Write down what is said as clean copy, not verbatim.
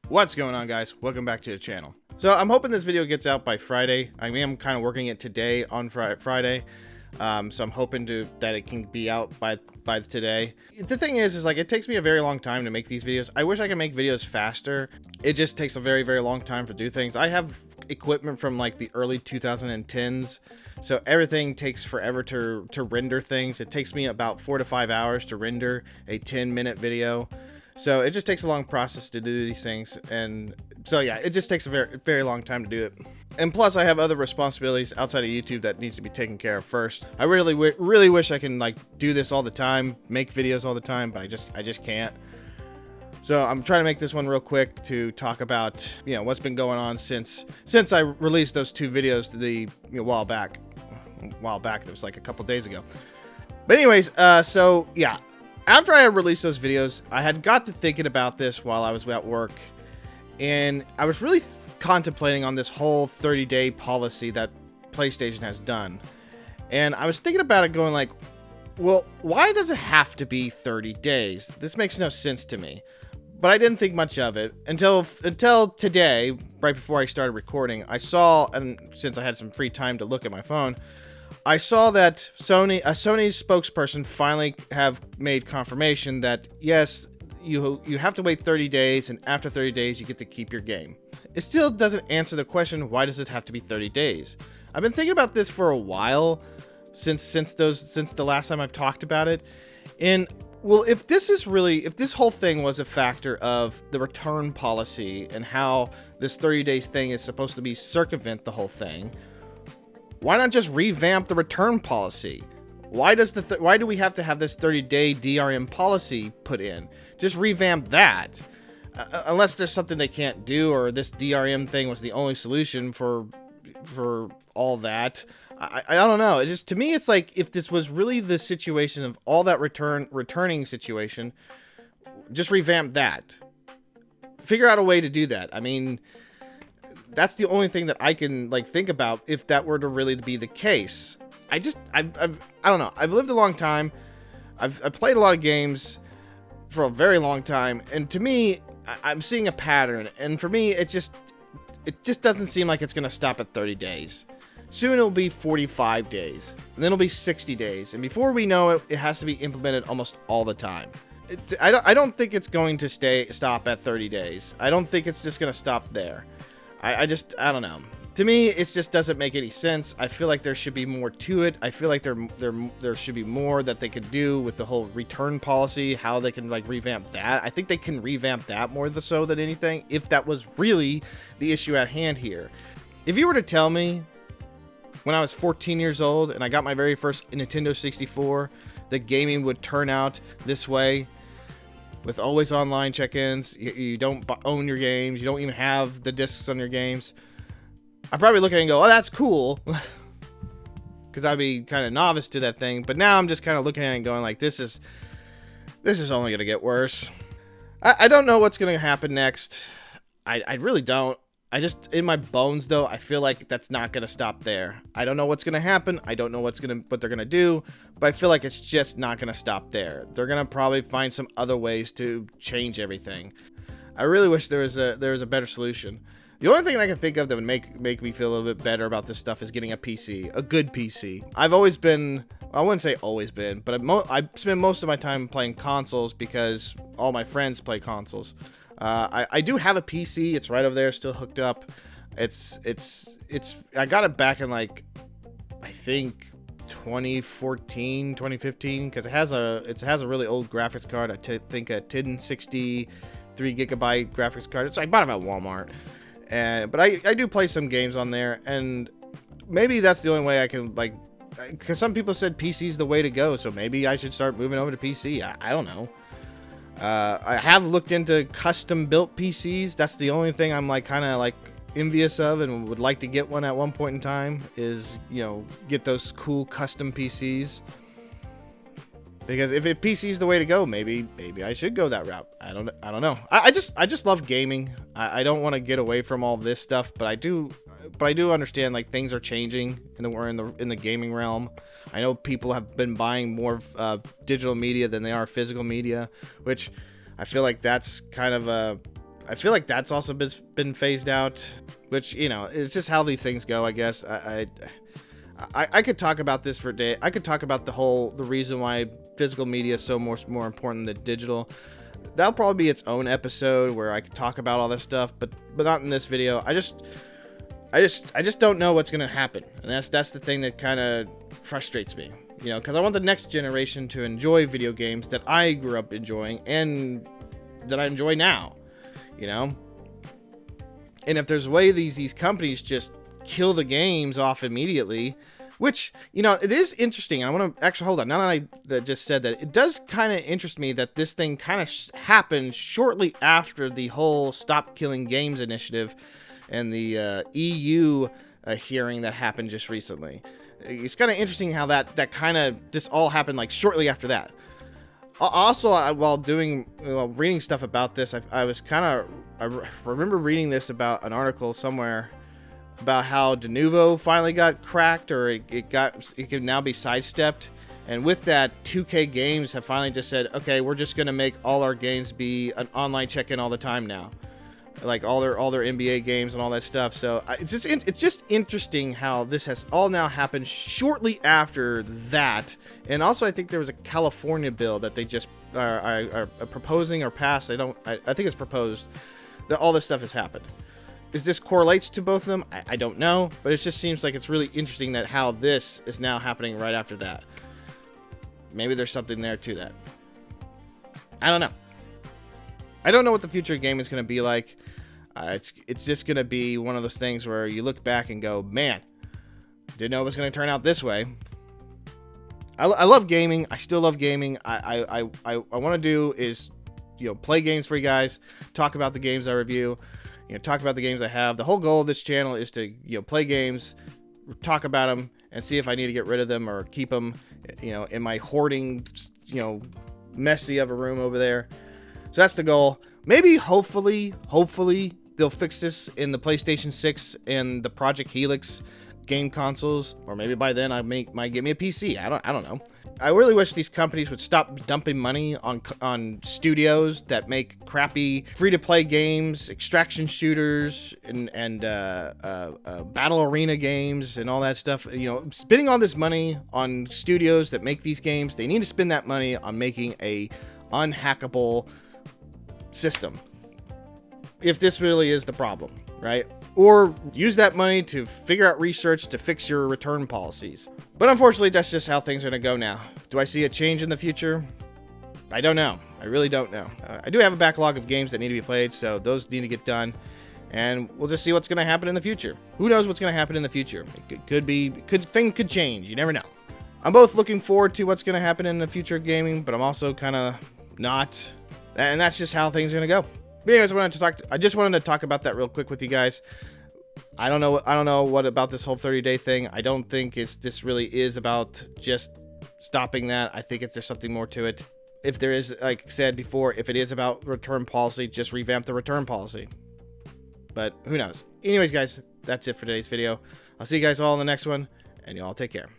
What's going on, guys? Welcome back to the channel. So I'm hoping this video gets out by Friday. I mean, I'm kind of working it today on Friday. So I'm hoping that it can be out by today. The thing is like it takes me a very long time to make these videos. I wish I could make videos faster. It just takes a very, very long time to do things. I have equipment from like the early 2010s. So everything takes forever to render things. It takes me about 4 to 5 hours to render a 10-minute video. So it just takes a long process to do these things, and so yeah, it just takes a very, very long time to do it. And plus, I have other responsibilities outside of YouTube that needs to be taken care of first. I really wish I can like do this all the time, make videos all the time, but I just can't. So I'm trying to make this one real quick to talk about what's been going on since I released those 2 videos a while back. That was like a couple days ago. But anyways, so yeah. After I had released those videos, I had got to thinking about this while I was at work, and I was really contemplating on this whole 30-day policy that PlayStation has done. And I was thinking about it going like, well, why does it have to be 30 days? This makes no sense to me. But I didn't think much of it until today, right before I started recording. I saw, and since I had some free time to look at my phone, I saw that Sony's spokesperson finally have made confirmation that yes, you have to wait 30 days, and after 30 days you get to keep your game. It still doesn't answer the question, why does it have to be 30 days? I've been thinking about this for a while, since the last time I've talked about it. And well, if this whole thing was a factor of the return policy and how this 30 days thing is supposed to be circumvent the whole thing, why not just revamp the return policy? Why do we have to have this 30-day DRM policy put in? Just revamp that. Unless there's something they can't do, or this DRM thing was the only solution for all that. I don't know. It just, to me, it's like if this was really the situation of all that returning situation, just revamp that. Figure out a way to do that. I mean, that's the only thing that I can like think about if that were to really be the case. I don't know. I've lived a long time. I've played a lot of games for a very long time, and to me, I'm seeing a pattern. And for me, it just doesn't seem like it's gonna stop at 30 days. Soon it'll be 45 days, and then it'll be 60 days, and before we know it, it has to be implemented almost all the time. I don't think it's going to stop at 30 days. I don't think it's just gonna stop there. I don't know. To me, it just doesn't make any sense. I feel like there should be more to it. I feel like there should be more that they could do with the whole return policy, how they can like revamp that. I think they can revamp that more so than anything, if that was really the issue at hand here. If you were to tell me when I was 14 years old and I got my very first Nintendo 64 that gaming would turn out this way, with always online check-ins, you don't own your games, you don't even have the discs on your games, I'd probably look at it and go, oh, that's cool. Because I'd be kind of novice to that thing. But now I'm just kind of looking at it and going like, this is only going to get worse. I don't know what's going to happen next. I really don't. I just, in my bones though, I feel like that's not going to stop there. I don't know what's going to happen. I don't know what they're going to do, but I feel like it's just not going to stop there. They're going to probably find some other ways to change everything. I really wish there was a better solution. The only thing I can think of that would make me feel a little bit better about this stuff is getting a PC, a good PC. I've always been, I wouldn't say always been, but I spend most of my time playing consoles because all my friends play consoles. I do have a PC. It's right over there, still hooked up. I got it back in like, I think 2014, 2015, because it has a really old graphics card. I think a 1063 gigabyte graphics card. So I bought it at Walmart, but I do play some games on there, and maybe that's the only way I can like, because some people said PC's the way to go, so maybe I should start moving over to PC. I don't know. I have looked into custom built PCs. That's the only thing I'm like kind of like envious of and would like to get one at one point in time, is get those cool custom PCs. Because if PC is the way to go, maybe I should go that route. I don't know. I just love gaming. I don't want to get away from all this stuff, but I do understand like things are changing in the gaming realm. I know people have been buying more digital media than they are physical media, which I feel like that's kind of I feel like that's also been phased out, which, you know, it's just how these things go, I guess. I could talk about this for a day. I could talk about the reason why physical media is so more important than digital. That'll probably be its own episode where I could talk about all this stuff, but not in this video. I just don't know what's gonna happen, and that's the thing that kind of frustrates me, you know, because I want the next generation to enjoy video games that I grew up enjoying and that I enjoy now, you know. And if there's a way these companies just kill the games off immediately, which, you know, it is interesting. I want to actually hold on. Now that I just said that, it does kind of interest me that this thing kind of happened shortly after the whole Stop Killing Games initiative and the EU hearing that happened just recently. It's kind of interesting how that kind of this all happened like shortly after that. Also, while reading stuff about this, I remember reading this about an article somewhere about how Denuvo finally got cracked, or it can now be sidestepped. And with that, 2K Games have finally just said, okay, we're just gonna make all our games be an online check-in all the time now, like all their NBA games and all that stuff. So it's just interesting how this has all now happened shortly after that. And also, I think there was a California bill that they just are proposing or passed. I think it's proposed that all this stuff has happened. Is this correlates to both of them? I don't know, but it just seems like it's really interesting that how this is now happening right after that. Maybe there's something there to that. I don't know. I don't know what the future of gaming is going to be like. It's just going to be one of those things where you look back and go, man, didn't know it was going to turn out this way. I love gaming. I still love gaming. I want to do is, you know, play games for you guys, talk about the games I review, you know, talk about the games I have. The whole goal of this channel is to, you know, play games, talk about them, and see if I need to get rid of them or keep them, you know, in my hoarding, you know, messy of a room over there. So that's the goal. Maybe, hopefully, they'll fix this in the PlayStation 6 and the Project Helix game consoles, or maybe by then might get me a PC. I don't know. I really wish these companies would stop dumping money on studios that make crappy free-to-play games, extraction shooters, and battle arena games and all that stuff. You know, spending all this money on studios that make these games, they need to spend that money on making a unhackable system, if this really is the problem, right? Or use that money to figure out research to fix your return policies. But unfortunately, that's just how things are going to go now. Do I see a change in the future? I don't know. I really don't know. I do have a backlog of games that need to be played, so those need to get done. And we'll just see what's going to happen in the future. Who knows what's going to happen in the future? Things could change. You never know. I'm both looking forward to what's going to happen in the future of gaming, but I'm also kind of not. And that's just how things are going to go. But anyways, I just wanted to talk about that real quick with you guys. I don't know what about this whole 30-day thing. I don't think this really is about just stopping that. I think there's something more to it. If there is, like I said before, if it is about return policy, just revamp the return policy. But who knows? Anyways, guys, that's it for today's video. I'll see you guys all in the next one, and you all take care.